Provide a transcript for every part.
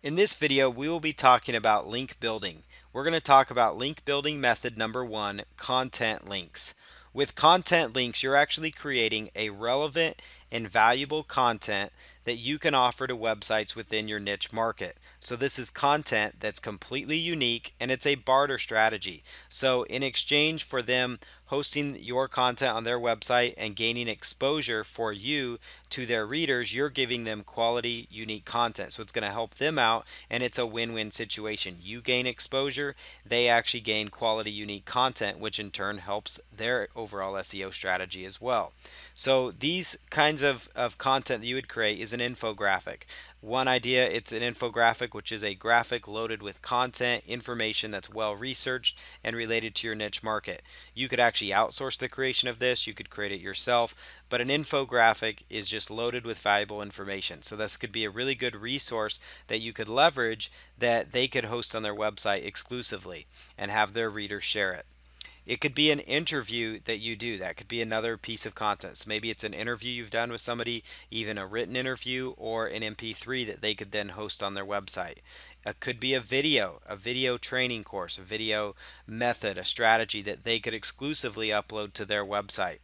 In this video, we will be talking about link building. We're going to talk about link building method number one, content links. With content links, you're actually creating a relevant and valuable content that you can offer to websites within your niche market. So this is content that's completely unique and it's a barter strategy. So in exchange for them hosting your content on their website and gaining exposure for you to their readers, you're giving them quality, unique content. So it's going to help them out and it's a win-win situation. You gain exposure, they actually gain quality, unique content, which in turn helps their overall SEO strategy as well. So these kinds of content that you would create is an infographic. One idea, it's an infographic, which is a graphic loaded with content, information that's well researched and related to your niche market. You could actually outsource the creation of this, you could create it yourself, but an infographic is just loaded with valuable information. So this could be a really good resource that you could leverage that they could host on their website exclusively and have their readers share it. It could be an interview that you do. That could be another piece of content. So maybe it's an interview you've done with somebody, even a written interview or an MP3 that they could then host on their website. It could be a video training course, a video method, a strategy that they could exclusively upload to their website.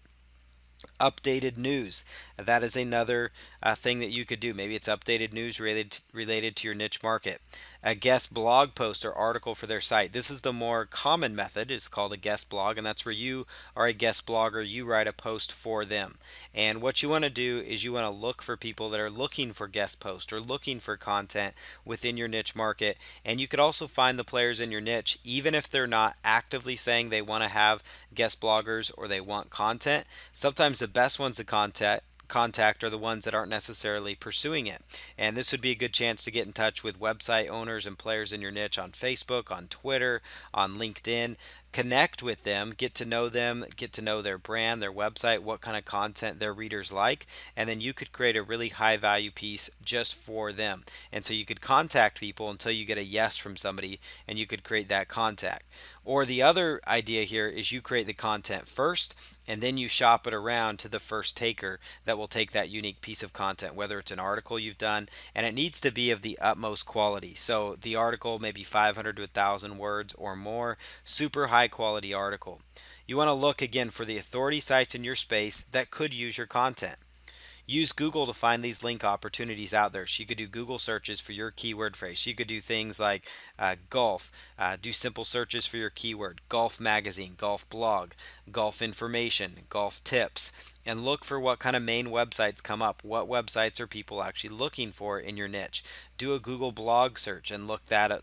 Updated news. That is another thing that you could do. Maybe it's updated news related to your niche market. A guest blog post or article for their site. This is the more common method. It's called a guest blog, and that's where you are a guest blogger. You write a post for them. And what you want to do is you want to look for people that are looking for guest posts or looking for content within your niche market. And you could also find the players in your niche, even if they're not actively saying they want to have guest bloggers or they want content. Sometimes the best ones to contact are the ones that aren't necessarily pursuing it. And this would be a good chance to get in touch with website owners and players in your niche on Facebook, on Twitter, on LinkedIn. Connect with them, get to know them, get to know their brand, their website, what kind of content their readers like, and then you could create a really high value piece just for them. And so you could contact people until you get a yes from somebody and you could create that contact. Or the other idea here is you create the content first and then you shop it around to the first taker that will take that unique piece of content, whether it's an article you've done, and it needs to be of the utmost quality. So the article maybe 500 to 1,000 words or more, super high quality article. You want to look again for the authority sites in your space that could use your content. Use Google to find these link opportunities out there. So you could do Google searches for your keyword phrase. You could do things like golf, do simple searches for your keyword, golf magazine, golf blog, golf information, golf tips, and look for what kind of main websites come up. What websites are people actually looking for in your niche? Do a Google blog search and look that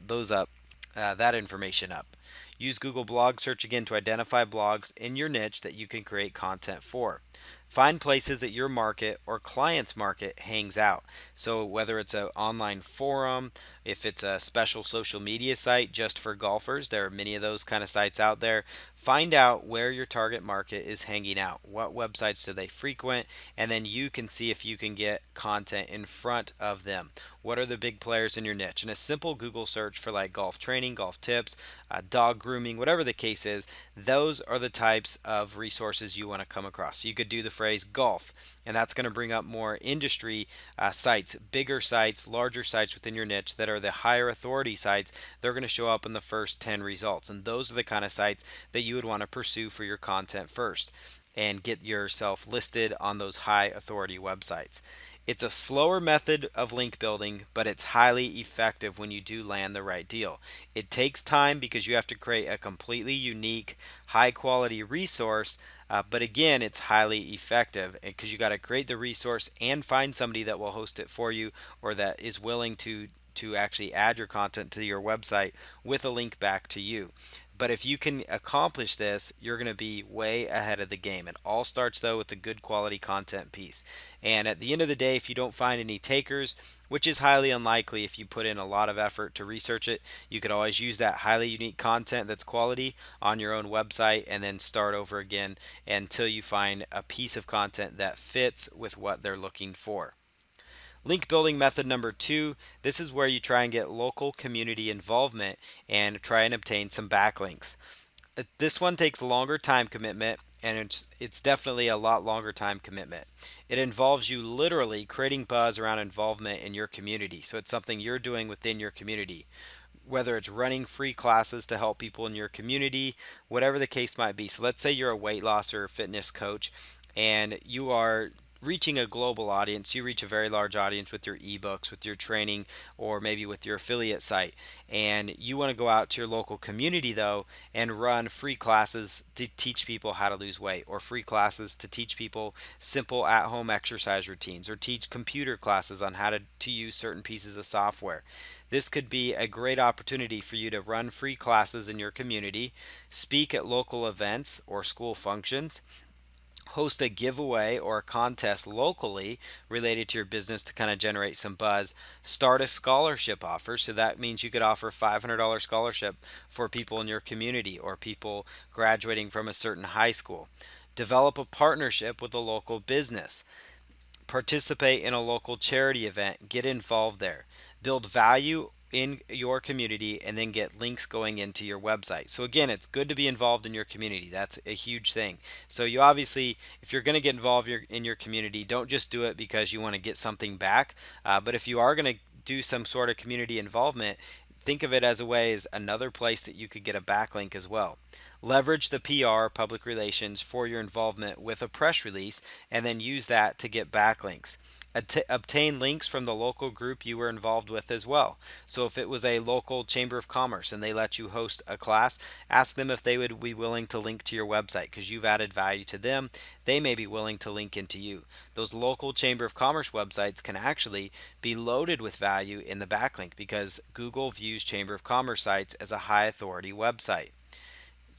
information up. Use Google blog search again to identify blogs in your niche that you can create content for. Find places that your market or client's market hangs out. So whether it's an online forum, if it's a special social media site just for golfers, there are many of those kind of sites out there. Find out where your target market is hanging out. What websites do they frequent? And then you can see if you can get content in front of them. What are the big players in your niche? And a simple Google search for like golf training, golf tips, dog grooming, whatever the case is, those are the types of resources you want to come across. So you could do the phrase golf, and that's going to bring up more industry sites, bigger sites, larger sites within your niche that are the higher authority sites. They're going to show up in the first 10 results, and those are the kind of sites that you would want to pursue for your content first and get yourself listed on those high authority websites. It's a slower method of link building, but it's highly effective when you do land the right deal. It takes time because you have to create a completely unique, high quality resource, but again, it's highly effective because you got to create the resource and find somebody that will host it for you or that is willing to actually add your content to your website with a link back to you. But if you can accomplish this, you're going to be way ahead of the game. It all starts though with a good quality content piece. And at the end of the day, if you don't find any takers, which is highly unlikely if you put in a lot of effort to research it, you could always use that highly unique content that's quality on your own website and then start over again until you find a piece of content that fits with what they're looking for. Link building method number two, this is where you try and get local community involvement and try and obtain some backlinks. This one takes a longer time commitment and it's definitely a lot longer time commitment. It involves you literally creating buzz around involvement in your community. So it's something you're doing within your community, whether it's running free classes to help people in your community, whatever the case might be. So let's say you're a weight loss or fitness coach and you are reaching a global audience. You reach a very large audience with your ebooks, with your training, or maybe with your affiliate site. And you want to go out to your local community though and run free classes to teach people how to lose weight, or free classes to teach people simple at home exercise routines, or teach computer classes on how to use certain pieces of software. This could be a great opportunity for you to run free classes in your community, speak at local events or school functions, host a giveaway or a contest locally related to your business to kind of generate some buzz, start a scholarship offer. So that means you could offer $500 scholarship for people in your community or people graduating from a certain high school. Develop a partnership with a local business, participate in a local charity event, get involved there, build value in your community, and then get links going into your website. So again, it's good to be involved in your community. That's a huge thing. So you obviously, if you're going to get involved in your community, don't just do it because you want to get something back. But if you are going to do some sort of community involvement, think of it as a way as another place that you could get a backlink as well. Leverage the PR, public relations, for your involvement with a press release, and then use that to get backlinks. Obtain links from the local group you were involved with as well. So if it was a local chamber of commerce and they let you host a class, ask them if they would be willing to link to your website because you've added value to them. They may be willing to link into you. Those local chamber of commerce websites can actually be loaded with value in the backlink because Google views chamber of commerce sites as a high authority website.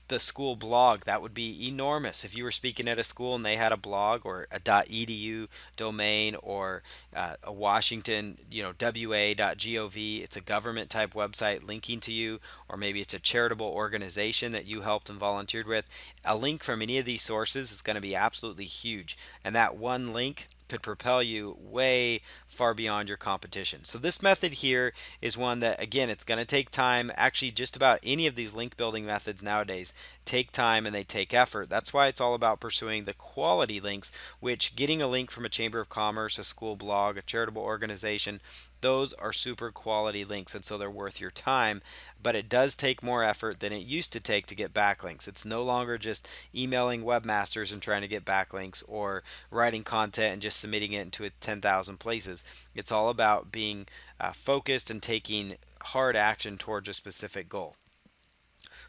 The school blog, that would be enormous if you were speaking at a school and they had a blog or a .edu domain, or a Washington, wa.gov. It's a government type website linking to you, or maybe it's a charitable organization that you helped and volunteered with. A link from any of these sources is going to be absolutely huge, and that one link could propel you way far beyond your competition. So this method here is one that, again, it's going to take time. Actually, just about any of these link building methods nowadays take time and they take effort. That's why it's all about pursuing the quality links, which getting a link from a chamber of commerce, a school blog, a charitable organization, those are super quality links, and so they're worth your time. But it does take more effort than it used to take to get backlinks. It's no longer just emailing webmasters and trying to get backlinks, or writing content and just submitting it into 10,000 places. It's all about being focused and taking hard action towards a specific goal.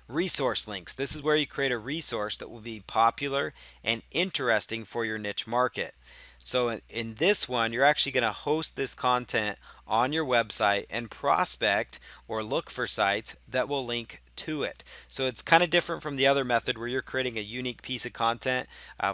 Resource links. This is where you create a resource that will be popular and interesting for your niche market. So in this one, you're actually going to host this content on your website and prospect or look for sites that will link to it. So it's kind of different from the other method where you're creating a unique piece of content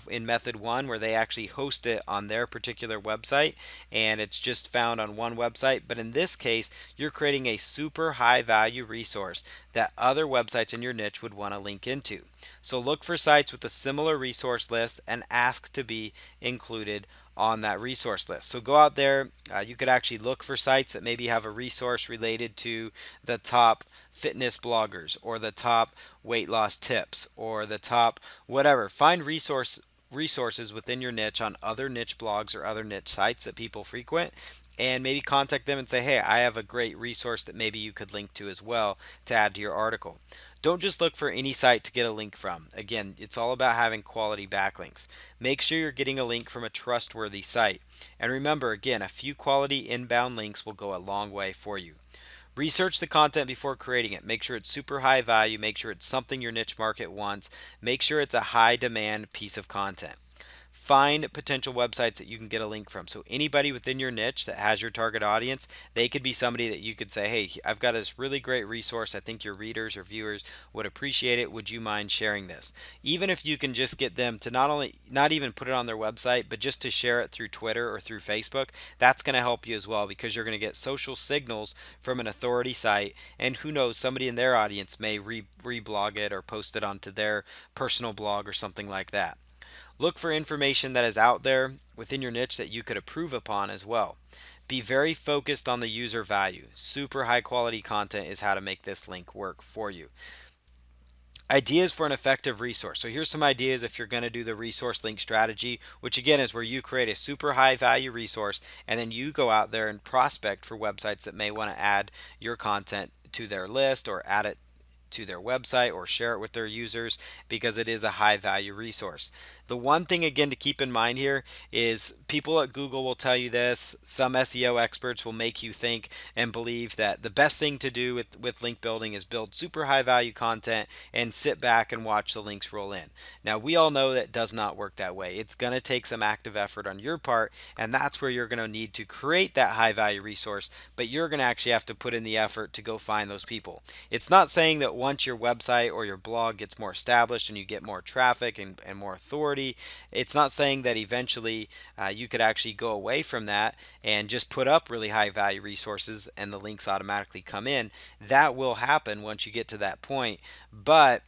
in method one, where they actually host it on their particular website and it's just found on one website. But in this case, you're creating a super high value resource that other websites in your niche would want to link into. So look for sites with a similar resource list and ask to be included on that resource list. So go out there. You could actually look for sites that maybe have a resource related to the top fitness bloggers, or the top weight loss tips, or the top whatever. Find resources within your niche on other niche blogs or other niche sites that people frequent, and maybe contact them and say, hey, I have a great resource that maybe you could link to as well to add to your article. Don't just look for any site to get a link from. Again, it's all about having quality backlinks. Make sure you're getting a link from a trustworthy site. And remember, again, a few quality inbound links will go a long way for you. Research the content before creating it. Make sure it's super high value. Make sure it's something your niche market wants. Make sure it's a high demand piece of content. Find potential websites that you can get a link from. So anybody within your niche that has your target audience, they could be somebody that you could say, hey, I've got this really great resource. I think your readers or viewers would appreciate it. Would you mind sharing this? Even if you can just get them to not even put it on their website, but just to share it through Twitter or through Facebook, that's going to help you as well, because you're going to get social signals from an authority site, and who knows, somebody in their audience may reblog it or post it onto their personal blog or something like that. Look for information that is out there within your niche that you could improve upon as well. Be very focused on the user value. Super high quality content is how to make this link work for you. Ideas for an effective resource. So here's some ideas if you're going to do the resource link strategy, which again is where you create a super high value resource and then you go out there and prospect for websites that may want to add your content to their list or add it to their website or share it with their users because it is a high value resource. The one thing again to keep in mind here is people at Google will tell you this. Some SEO experts will make you think and believe that the best thing to do with link building is build super high value content and sit back and watch the links roll in. Now, we all know that does not work that way. It's going to take some active effort on your part, and that's where you're going to need to create that high value resource, but you're going to actually have to put in the effort to go find those people. It's not saying that once your website or your blog gets more established and you get more traffic and more authority, it's not saying that eventually you could actually go away from that and just put up really high value resources and the links automatically come in. That will happen once you get to that point, but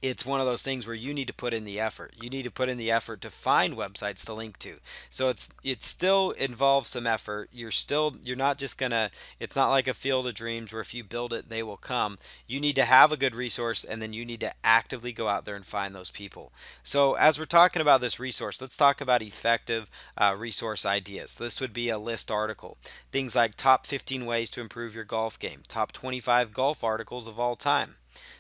it's one of those things where you need to put in the effort. You need to put in the effort to find websites to link to. So it still involves some effort. You're not just gonna. It's not like a field of dreams where if you build it, they will come. You need to have a good resource, and then you need to actively go out there and find those people. So as we're talking about this resource, let's talk about effective resource ideas. This would be a list article. Things like top 15 ways to improve your golf game, top 25 golf articles of all time,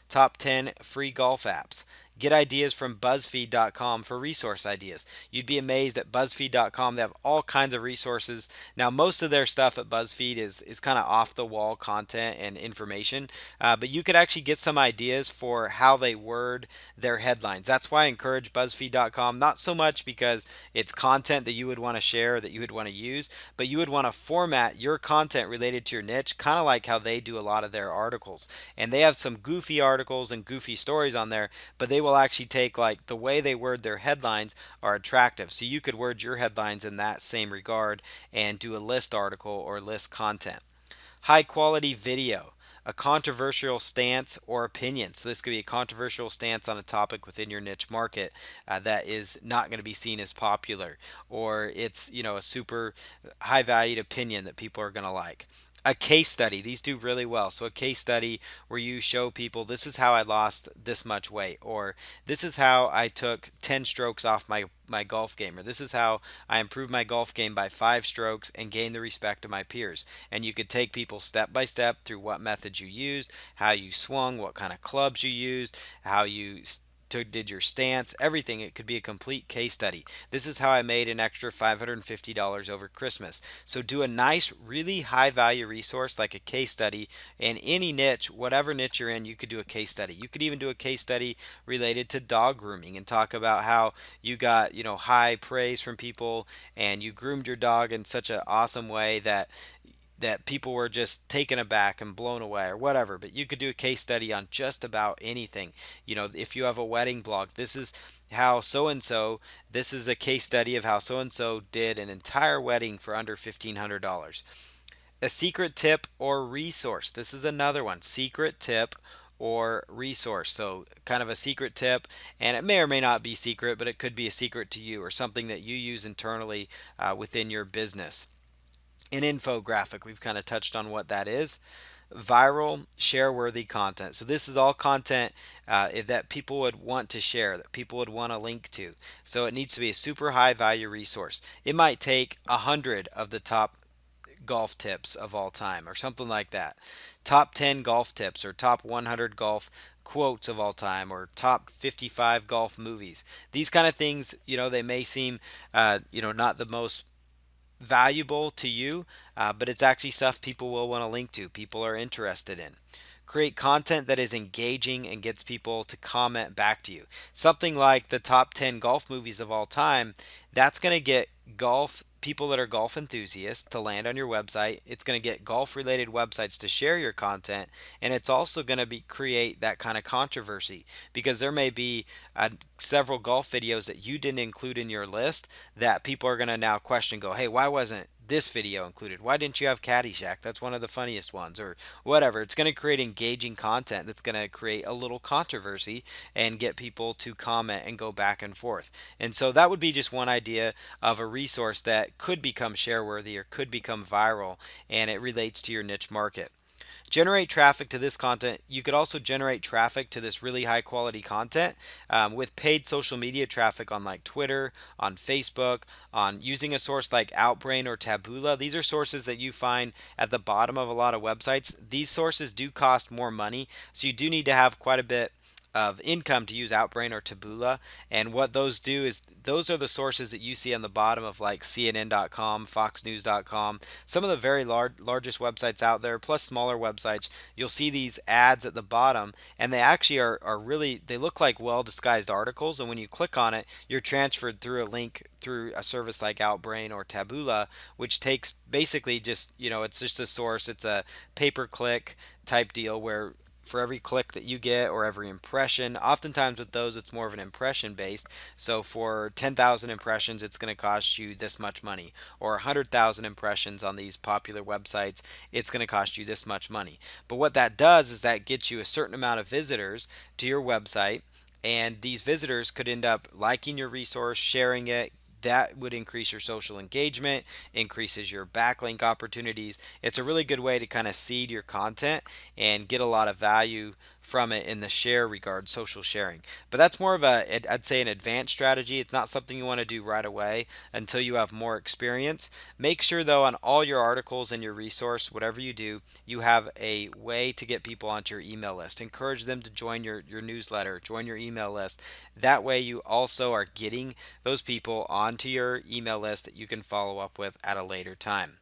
top 10 free golf apps. Get ideas from BuzzFeed.com for resource ideas. You'd be amazed at BuzzFeed.com. They have all kinds of resources. Now, most of their stuff at BuzzFeed is kind of off the wall content and information, but you could actually get some ideas for how they word their headlines. That's why I encourage BuzzFeed.com, not so much because it's content that you would want to share, that you would want to use, but you would want to format your content related to your niche, kind of like how they do a lot of their articles. And they have some goofy articles and goofy stories on there, but they will actually take like the way they word their headlines are attractive. So you could word your headlines in that same regard and do a list article or list content. High quality video, a controversial stance or opinion. So this could be a controversial stance on a topic within your niche market that is not going to be seen as popular, or it's a super high valued opinion that people are going to like. A case study, these do really well. So a case study where you show people this is how I lost this much weight, or this is how I took 10 strokes off my golf game, or this is how I improved my golf game by 5 strokes and gained the respect of my peers. And you could take people step by step through what methods you used, how you swung, what kind of clubs you used, how you did your stance, everything. It could be a complete case study. This is how I made an extra $550 over Christmas. So do a nice, really high value resource like a case study in any niche, whatever niche you're in, you could do a case study. You could even do a case study related to dog grooming and talk about how you got, high praise from people and you groomed your dog in such an awesome way that people were just taken aback and blown away or whatever. But you could do a case study on just about anything. If you have a wedding blog, this is how so and so, this is a case study of how so and so did an entire wedding for under $1,500. A secret tip or resource. This is another one. Secret tip or resource. So, kind of a secret tip, and it may or may not be secret, but it could be a secret to you or something that you use internally within your business. An infographic, we've kind of touched on what that is. Viral, share worthy content. So, this is all content that people would want to share, that people would want to link to. So, it needs to be a super high value resource. It might take 100 of the top golf tips of all time or something like that. Top 10 golf tips or top 100 golf quotes of all time or top 55 golf movies. These kind of things, they may seem, not the most valuable to you, but it's actually stuff people will want to link to, people are interested in. Create content that is engaging and gets people to comment back to you. Something like the top 10 golf movies of all time, that's going to get golf people that are golf enthusiasts to land on your website. It's going to get golf related websites to share your content, and it's also going to create that kind of controversy because there may be several golf videos that you didn't include in your list that people are going to now question, go, hey, why wasn't this video included? Why didn't you have Caddyshack? That's one of the funniest ones, or whatever. It's going to create engaging content that's going to create a little controversy and get people to comment and go back and forth. And so that would be just one idea of a resource that could become share worthy or could become viral, and it relates to your niche market. generate traffic to this content. You could also generate traffic to this really high quality content with paid social media traffic on like Twitter, on Facebook, on using a source like Outbrain or Taboola. These are sources that you find at the bottom of a lot of websites. These sources do cost more money, so you do need to have quite a bit of income to use Outbrain or Taboola. And what those do is those are the sources that you see on the bottom of like CNN.com, FoxNews.com, some of the very largest websites out there, plus smaller websites. You'll see these ads at the bottom, and they actually are really, they look like well disguised articles. And when you click on it, you're transferred through a link through a service like Outbrain or Taboola, which takes basically just, it's just a source. It's a pay per click type deal where for every click that you get or every impression, oftentimes with those it's more of an impression based. So for 10,000 impressions it's going to cost you this much money, or 100,000 impressions on these popular websites it's going to cost you this much money. But what that does is that gets you a certain amount of visitors to your website, and these visitors could end up liking your resource, sharing it. That would increase your social engagement, increases your backlink opportunities. It's a really good way to kind of seed your content and get a lot of value from it in the share regard, social sharing. But that's more of I'd say an advanced strategy. It's not something you want to do right away until you have more experience. Make sure though on all your articles and your resource, whatever you do, you have a way to get people onto your email list. Encourage them to join your newsletter, join your email list. That way you also are getting those people onto your email list that you can follow up with at a later time.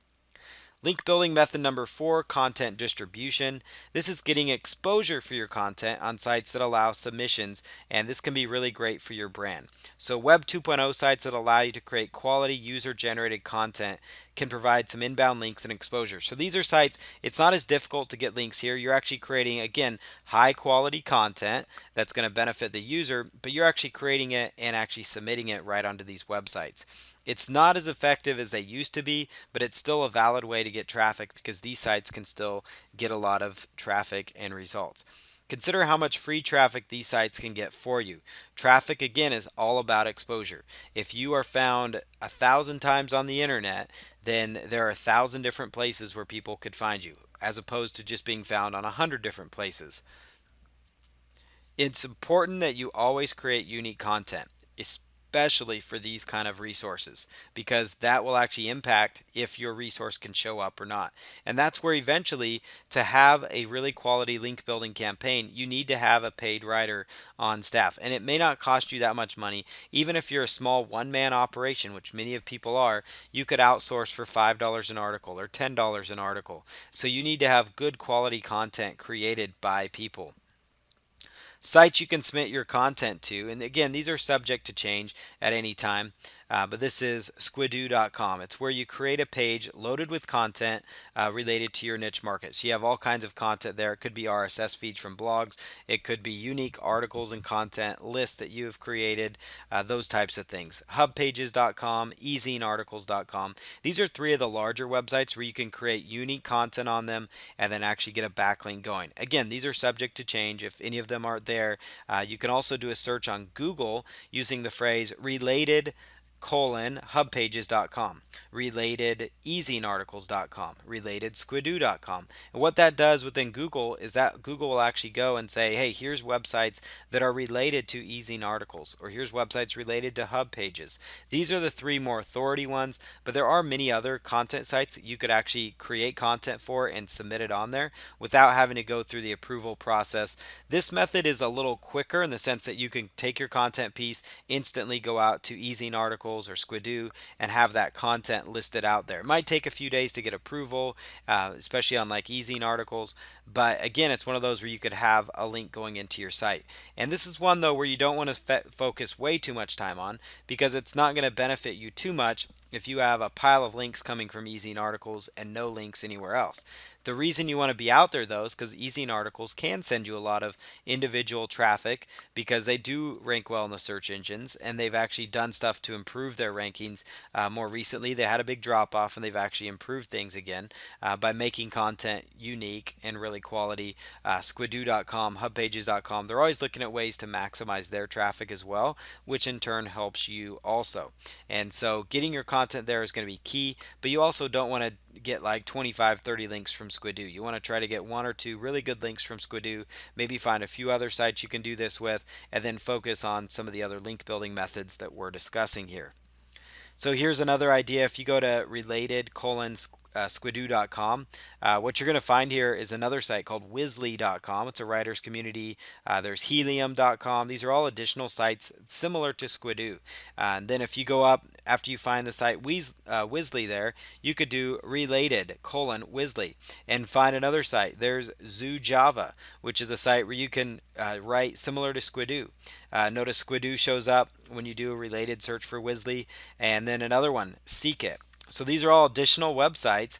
Link building method number 4, content distribution. This is getting exposure for your content on sites that allow submissions, and this can be really great for your brand. So Web 2.0 sites that allow you to create quality user-generated content can provide some inbound links and exposure. So these are sites, it's not as difficult to get links here. You're actually creating, again, high quality content that's going to benefit the user, but you're actually creating it and actually submitting it right onto these websites. It's not as effective as they used to be, but it's still a valid way to get traffic because these sites can still get a lot of traffic and results. Consider how much free traffic these sites can get for you. Traffic, again, is all about exposure. If you are found 1,000 times on the internet, then there are 1,000 different places where people could find you, as opposed to just being found on 100 different places. It's important that you always create unique content, especially for these kind of resources, because that will actually impact if your resource can show up or not. And that's where eventually, to have a really quality link building campaign, you need to have a paid writer on staff. And it may not cost you that much money. Even if you're a small one-man operation, which many of people are, you could outsource for $5 an article or $10 an article. So you need to have good quality content created by people. Sites you can submit your content to, and again, these are subject to change at any time. But this is squidoo.com. It's where you create a page loaded with content related to your niche market. So you have all kinds of content there. It could be RSS feeds from blogs. It could be unique articles and content lists that you have created, those types of things. Hubpages.com, ezinearticles.com. These are 3 of the larger websites where you can create unique content on them and then actually get a backlink going. Again, these are subject to change. If any of them aren't there, you can also do a search on Google using the phrase related hubpages.com, related ezinearticles.com, related squidoo.com. And what that does within Google is that Google will actually go and say, hey, here's websites that are related to Ezine articles, or here's websites related to hub pages. These are the 3 more authority ones, but there are many other content sites that you could actually create content for and submit it on there without having to go through the approval process. This method is a little quicker in the sense that you can take your content piece, instantly go out to Ezine articles or Squidoo and have that content listed out there. It might take a few days to get approval, especially on like Ezine articles, but again, it's one of those where you could have a link going into your site. And this is one though where you don't want to focus way too much time on, because it's not going to benefit you too much if you have a pile of links coming from Ezine articles and no links anywhere else. The reason you want to be out there though is because Ezine articles can send you a lot of individual traffic because they do rank well in the search engines, and they've actually done stuff to improve their rankings. More recently, they had a big drop off, and they've actually improved things again by making content unique and really quality. Squidoo.com, hubpages.com, they're always looking at ways to maximize their traffic as well, which in turn helps you also. And so getting your content there is going to be key, but you also don't want to get like 25, 30 links from Squidoo. You want to try to get one or two really good links from Squidoo, maybe find a few other sites you can do this with, and then focus on some of the other link building methods that we're discussing here. So here's another idea. If you go to related colon squidoo.com, what you're going to find here is another site called Wisly.com. It's a writers community. There's Helium.com. These are all additional sites similar to Squidoo. And then if you go up after you find the site Wisly there, you could do related colon Wisly and find another site. There's Zoo Java, which is a site where you can write similar to Squidoo. Notice Squidoo shows up when you do a related search for Wisly, and then another one, Seek It. So these are all additional websites,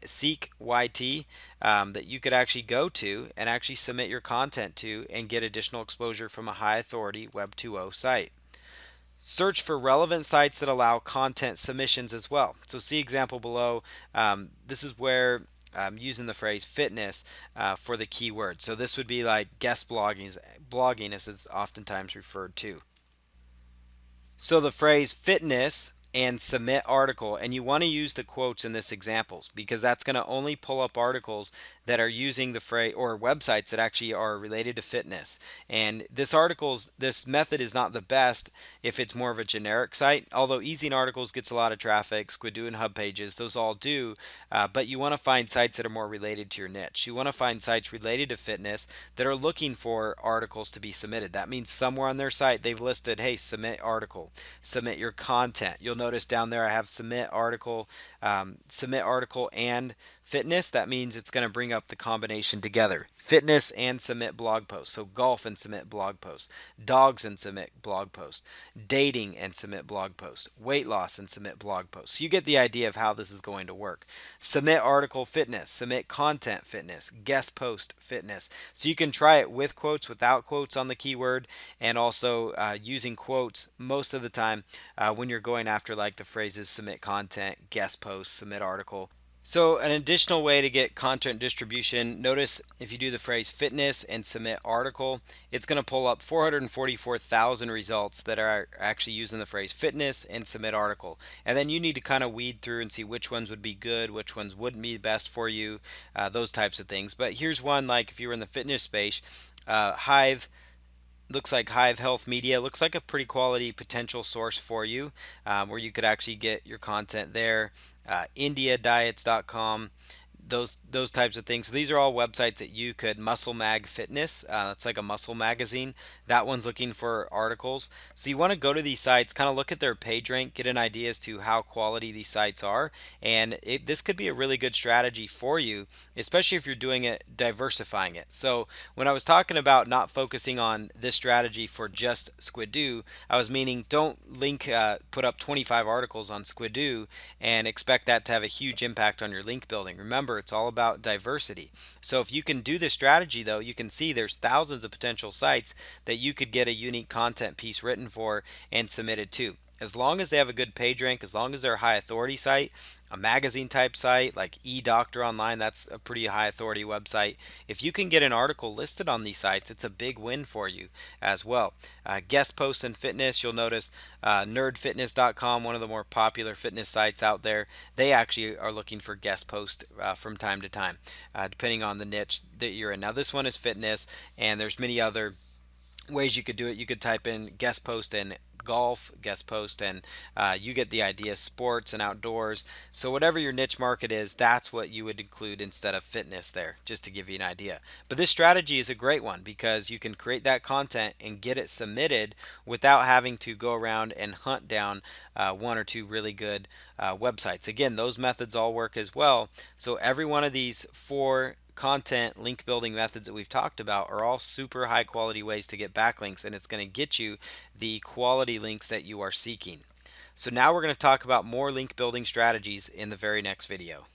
Seek YT, that you could actually go to and actually submit your content to and get additional exposure from a high authority Web 2.0 site. Search for relevant sites that allow content submissions as well. So see example below. This is where I'm using the phrase fitness for the keyword. So this would be like guest blogging as it's oftentimes referred to. So the phrase fitness and submit article, and you want to use the quotes in this examples because that's going to only pull up articles that are using the phrase or websites that actually are related to fitness. And this method is not the best if it's more of a generic site, although Easy Articles gets a lot of traffic, Squidoo and Hub Pages, those all do, but you want to find sites that are more related to your niche. You want to find sites related to fitness that are looking for articles to be submitted. That means somewhere on their site they've listed, hey, submit article, submit your content. You'll notice down there I have submit article and fitness. That means it's going to bring up the combination together. Fitness and submit blog posts. So golf and submit blog posts. Dogs and submit blog posts. Dating and submit blog posts. Weight loss and submit blog posts. So you get the idea of how this is going to work. Submit article fitness. Submit content fitness. Guest post fitness. So you can try it with quotes, without quotes on the keyword, and also using quotes most of the time when you're going after like the phrases submit content, guest post, submit article. So an additional way to get content distribution, notice if you do the phrase fitness and submit article, it's going to pull up 444,000 results that are actually using the phrase fitness and submit article. And then you need to kind of weed through and see which ones would be good, which ones wouldn't be best for you, those types of things. But here's one, like if you were in the fitness space, Hive. Looks like Hive Health Media looks like a pretty quality potential source for you, where you could actually get your content there. IndiaDiets.com, those types of things. So these are all websites that you could. Muscle Mag Fitness, it's like a muscle magazine. That one's looking for articles. So you want to go to these sites, kind of look at their page rank, get an idea as to how quality these sites are, and this could be a really good strategy for you, especially if you're doing it, diversifying it. So when I was talking about not focusing on this strategy for just Squidoo, I was meaning don't put up 25 articles on Squidoo and expect that to have a huge impact on your link building. Remember, it's all about diversity. So if you can do this strategy though, you can see there's thousands of potential sites that you could get a unique content piece written for and submitted to. As long as they have a good page rank, as long as they're a high authority site, a magazine type site like eDoctor Online, that's a pretty high authority website. If you can get an article listed on these sites, it's a big win for you as well. Guest posts and fitness, you'll notice nerdfitness.com, one of the more popular fitness sites out there, they actually are looking for guest posts from time to time, depending on the niche that you're in. Now this one is fitness, and there's many other ways you could do it. You could type in guest post and golf, guest post, and you get the idea, sports and outdoors. So whatever your niche market is, that's what you would include instead of fitness there, just to give you an idea. But this strategy is a great one because you can create that content and get it submitted without having to go around and hunt down one or two really good websites. Again, those methods all work as well. So every one of these four content link building methods that we've talked about are all super high quality ways to get backlinks, and it's going to get you the quality links that you are seeking. So now we're going to talk about more link building strategies in the very next video.